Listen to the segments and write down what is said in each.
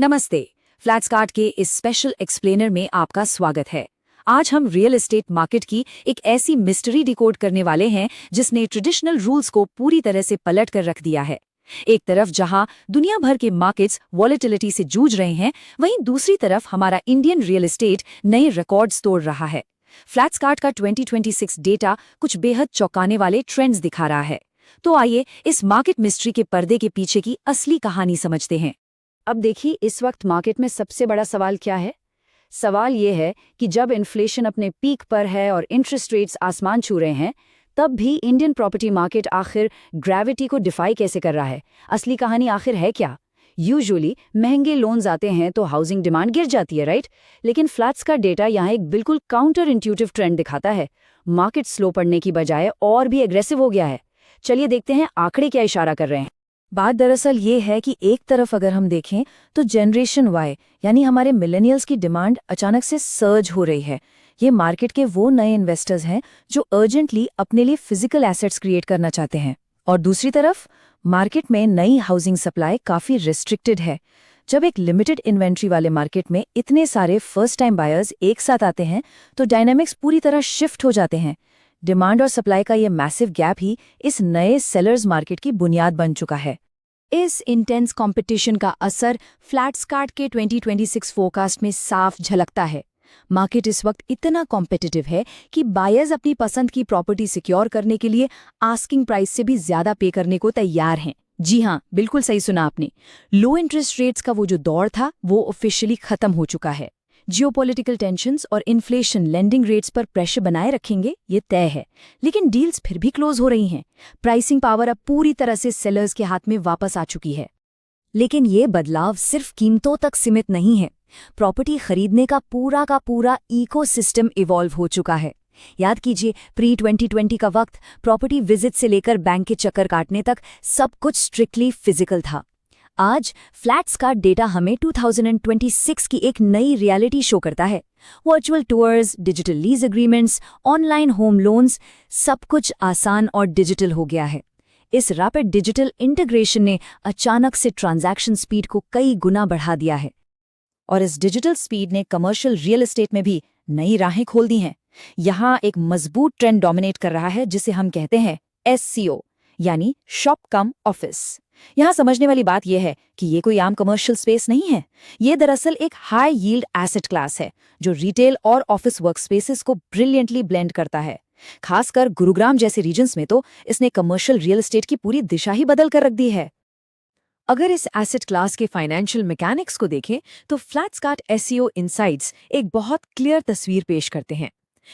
नमस्ते। फ्लैट्सकार्ट के इस स्पेशल एक्सप्लेनर में आपका स्वागत है। आज हम रियल एस्टेट मार्केट की एक ऐसी मिस्ट्री डिकोड करने वाले हैं जिसने ट्रेडिशनल रूल्स को पूरी तरह से पलट कर रख दिया है। एक तरफ जहां दुनिया भर के मार्केट्स वॉलेटिलिटी से जूझ रहे हैं, वहीं दूसरी तरफ हमारा इंडियन रियल एस्टेट नए रिकॉर्ड्स तोड़ रहा है। फ्लैट्सकार्ट का 2026 डेटा कुछ बेहद चौंकाने वाले ट्रेंड्स दिखा रहा है। तो आइए इस मार्केट मिस्ट्री के पर्दे के पीछे की असली कहानी समझते हैं। अब देखिए, इस वक्त मार्केट में सबसे बड़ा सवाल क्या है। सवाल ये है कि जब इन्फ्लेशन अपने पीक पर है और इंटरेस्ट रेट्स आसमान छू रहे हैं, तब भी इंडियन प्रॉपर्टी मार्केट आखिर ग्रेविटी को डिफाई कैसे कर रहा है। असली कहानी आखिर है क्या। यूजुअली महंगे लोन्स आते हैं तो हाउसिंग डिमांड गिर जाती है, राइट। लेकिन फ्लैट्स का डेटा यहाँ एक बिल्कुल काउंटर इंट्यूटिव ट्रेंड दिखाता है। मार्केट स्लो पड़ने की बजाय और भी एग्रेसिव हो गया है। चलिए देखते हैं आंकड़े क्या इशारा कर रहे हैं। बात दरअसल ये है कि एक तरफ अगर हम देखें तो जनरेशन वाई यानी हमारे मिलेनियल्स की डिमांड अचानक से सर्ज हो रही है। ये मार्केट के वो नए इन्वेस्टर्स हैं जो अर्जेंटली अपने लिए फिजिकल एसेट्स क्रिएट करना चाहते हैं। और दूसरी तरफ मार्केट में नई हाउसिंग सप्लाई काफ़ी रिस्ट्रिक्टेड है। जब एक लिमिटेड इन्वेंट्री वाले मार्केट में इतने सारे फर्स्ट टाइम बायर्स एक साथ आते हैं तो डायनामिक्स पूरी तरह शिफ्ट हो जाते हैं। डिमांड और सप्लाई का ये मैसिव गैप ही इस नए सेलर्स मार्केट की बुनियाद बन चुका है। इस इंटेंस कंपटीशन का असर फ्लैट्सकार्ट के 2026 फोरकास्ट में साफ झलकता है। मार्केट इस वक्त इतना कॉम्पिटिटिव है कि बायर्स अपनी पसंद की प्रॉपर्टी सिक्योर करने के लिए आस्किंग प्राइस से भी ज्यादा पे करने को तैयार हैं। जी हाँ, बिल्कुल सही सुना आपने। लो इंटरेस्ट रेट्स का वो जो दौर था वो ऑफिशियली खत्म हो चुका है। जियोपॉलिटिकल टेंशन्स और इन्फ्लेशन लेंडिंग रेट्स पर प्रेशर बनाए रखेंगे, ये तय है। लेकिन डील्स फिर भी क्लोज हो रही हैं। प्राइसिंग पावर अब पूरी तरह से सेलर्स के हाथ में वापस आ चुकी है। लेकिन ये बदलाव सिर्फ कीमतों तक सीमित नहीं है। प्रॉपर्टी खरीदने का पूरा इकोसिस्टम इवॉल्व हो चुका है। याद कीजिए, प्री 2020 का वक्त प्रॉपर्टी विजिट से लेकर बैंक के चक्कर काटने तक सब कुछ स्ट्रिक्टली फिजिकल था। आज फ्लैट्सकार्ट डेटा हमें 2026 की एक नई रियलिटी शो करता है। Virtual tours, digital lease agreements, online home loans, सब कुछ आसान और डिजिटल हो गया है। इस रैपिड डिजिटल इंटीग्रेशन ने अचानक से ट्रांजैक्शन स्पीड को कई गुना बढ़ा दिया है। और इस डिजिटल स्पीड ने कमर्शियल रियल एस्टेट में भी नई राहें खोल दी हैं। यहाँ एक मजबूत ट्रेंड डोमिनेट कर रहा है जिसे हम कहते हैं SCO, यानी शॉप कम ऑफिस। यहाँ समझने वाली बात यह है कि ये कोई आम कमर्शियल स्पेस नहीं है। ये दरअसल एक हाई यील्ड एसेट क्लास है जो रिटेल और ऑफिस वर्क स्पेसेस को ब्रिलियंटली ब्लेंड करता है। खासकर गुरुग्राम जैसे रीजन्स में तो इसने कमर्शियल रियल एस्टेट की पूरी दिशा ही बदल कर रख दी है। अगर इस एसेट क्लास के फाइनेंशियल मैकेनिक्स को देखें तो फ्लैट्सकार्ट SCO इनसाइट्स एक बहुत क्लियर तस्वीर पेश करते हैं।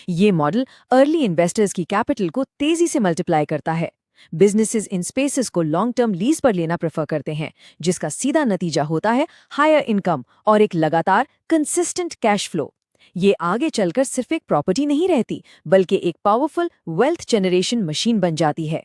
ये मॉडल अर्ली इन्वेस्टर्स की कैपिटल को तेजी से मल्टीप्लाई करता है। बिजनेसेस इन स्पेसेस को लॉन्ग टर्म लीज पर लेना प्रेफर करते हैं, जिसका सीधा नतीजा होता है हायर इनकम और एक लगातार कंसिस्टेंट कैश फ्लो। ये आगे चलकर सिर्फ एक प्रॉपर्टी नहीं रहती, बल्कि एक पावरफुल वेल्थ जनरेशन मशीन बन जाती है।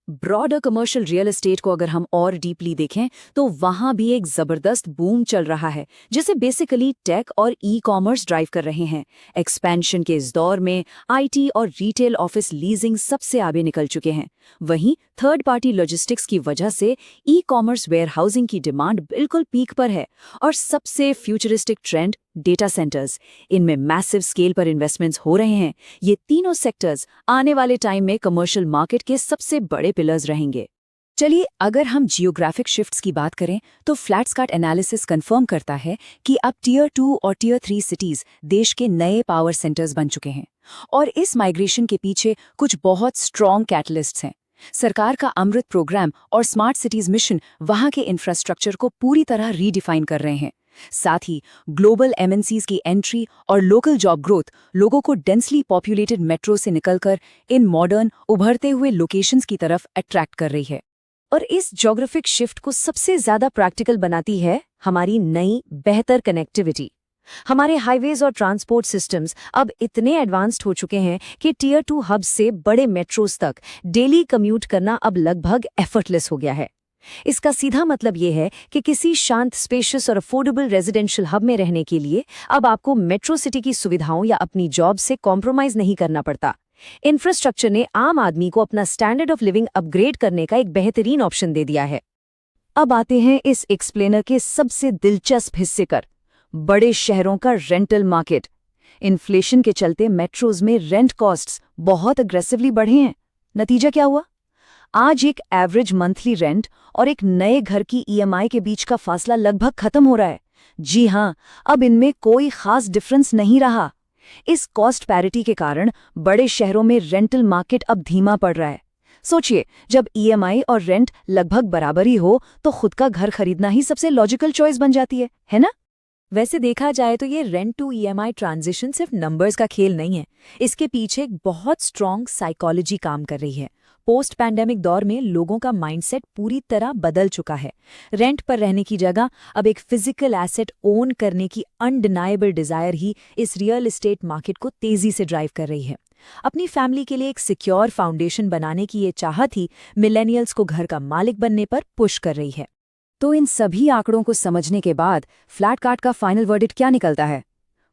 ब्रॉडर कमर्शियल रियल एस्टेट को अगर हम और डीपली देखें तो वहां भी एक जबरदस्त बूम चल रहा है, जिसे बेसिकली टेक और ई-कॉमर्स ड्राइव कर रहे हैं। एक्सपेंशन के इस दौर में IT और रिटेल ऑफिस लीजिंग सबसे आगे निकल चुके हैं। वहीं थर्ड पार्टी लॉजिस्टिक्स की वजह से ई-कॉमर्स वेयरहाउसिंग की डिमांड बिल्कुल पीक पर है। और सबसे फ्यूचरिस्टिक ट्रेंड डेटा सेंटर्स, इनमें मैसिव स्केल पर इन्वेस्टमेंट्स हो रहे हैं। ये तीनों सेक्टर्स आने वाले टाइम में कमर्शियल मार्केट के सबसे बड़े पिलर्स रहेंगे। चलिए, अगर हम जियोग्राफिक शिफ्ट्स की बात करें तो फ्लैट्सकार्ट एनालिसिस कंफर्म करता है कि अब Tier 2 और Tier 3 सिटीज देश के नए पावर सेंटर्स बन चुके हैं। और इस माइग्रेशन के पीछे कुछ बहुत स्ट्रॉन्ग कैटलिस्ट्स हैं। सरकार का अमृत प्रोग्राम और स्मार्ट सिटीज मिशन वहां के इंफ्रास्ट्रक्चर को पूरी तरह रीडिफाइन कर रहे हैं। साथ ही ग्लोबल MNCs की एंट्री और लोकल जॉब ग्रोथ लोगों को डेंसली पॉपुलेटेड मेट्रो से निकलकर इन मॉडर्न उभरते हुए लोकेशंस की तरफ अट्रैक्ट कर रही है। और इस ज्योग्राफिक शिफ्ट को सबसे ज्यादा प्रैक्टिकल बनाती है हमारी नई बेहतर कनेक्टिविटी। हमारे हाईवेज और ट्रांसपोर्ट सिस्टम्स अब इतने एडवांस्ड हो चुके हैं कि Tier 2 हब्स से बड़े मेट्रोज तक डेली कम्यूट करना अब लगभग एफर्टलेस हो गया है। इसका सीधा मतलब ये है कि किसी शांत, स्पेशियस और अफोर्डेबल रेजिडेंशियल हब में रहने के लिए अब आपको मेट्रो सिटी की सुविधाओं या अपनी जॉब से कॉम्प्रोमाइज नहीं करना पड़ता। इंफ्रास्ट्रक्चर ने आम आदमी को अपना स्टैंडर्ड ऑफ लिविंग अपग्रेड करने का एक बेहतरीन ऑप्शन दे दिया है। अब आते हैं इस एक्सप्लेनर के सबसे दिलचस्प हिस्से पर, बड़े शहरों का रेंटल मार्केट। इन्फ्लेशन के चलते मेट्रोज में रेंट कॉस्ट्स बहुत अग्रेसिवली बढ़े हैं। नतीजा क्या हुआ? आज एक एवरेज मंथली रेंट और एक नए घर की ईएमआई के बीच का फासला लगभग खत्म हो रहा है। जी हां, अब इनमें कोई खास डिफरेंस नहीं रहा। इस कॉस्ट पैरिटी के कारण बड़े शहरों में रेंटल मार्केट अब धीमा पड़ रहा है। सोचिए, जब ईएमआई और रेंट लगभग बराबर ही हो तो खुद का घर खरीदना ही सबसे लॉजिकल चॉइस बन जाती है ना? वैसे देखा जाए तो ये रेंट टू ईएमआई ट्रांजिशन सिर्फ नंबर्स का खेल नहीं है। इसके पीछे एक बहुत स्ट्रॉन्ग साइकोलॉजी काम कर रही है। पोस्ट पैंडेमिक दौर में लोगों का माइंडसेट पूरी तरह बदल चुका है। रेंट पर रहने की जगह अब एक फिजिकल एसेट ओन करने की अनडिनाएबल डिजायर ही इस रियल एस्टेट मार्केट को तेजी से ड्राइव कर रही है। अपनी फैमिली के लिए एक सिक्योर फाउंडेशन बनाने की ये चाहत ही मिलेनियल्स को घर का मालिक बनने पर पुश कर रही है। तो इन सभी आंकड़ों को समझने के बाद फ्लैट कार्ड का फाइनल वर्डिक्ट क्या निकलता है?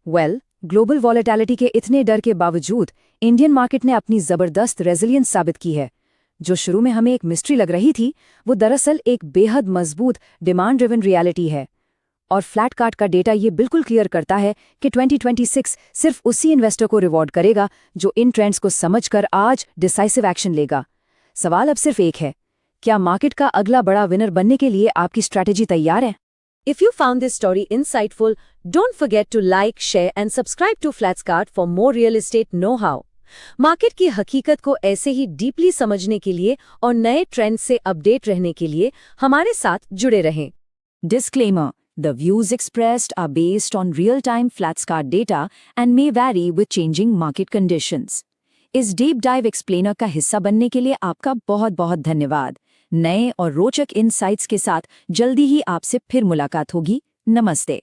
ग्लोबल वॉलेटिलिटी के इतने डर के बावजूद इंडियन मार्केट ने अपनी जबरदस्त रेजिलियंस साबित की है। जो शुरू में हमें एक मिस्ट्री लग रही थी, वो दरअसल एक बेहद मजबूत डिमांड ड्रिवन रियलिटी है। और फ्लैट कार्ड का डेटा ये बिल्कुल क्लियर करता है कि 2026 सिर्फ उसी इन्वेस्टर को रिवॉर्ड करेगा जो इन ट्रेंड्स को समझकर आज डिसाइसिव एक्शन लेगा। सवाल अब सिर्फ एक है, क्या मार्केट का अगला बड़ा विनर बनने के लिए आपकी स्ट्रैटेजी तैयार है? If you found this story insightful, don't forget to like, share and subscribe to Flatscart for more real estate know-how. Market की हकीकत को ऐसे ही डीपली समझने के लिए और नए ट्रेंड से अपडेट रहने के लिए हमारे साथ जुड़े रहें। Disclaimer: The views expressed are based on real-time Flatscart data and may vary with changing market conditions. इस डीप डाइव एक्सप्लेनर का हिस्सा बनने के लिए आपका बहुत बहुत धन्यवाद। नए और रोचक इनसाइट्स के साथ जल्दी ही आपसे फिर मुलाकात होगी। नमस्ते।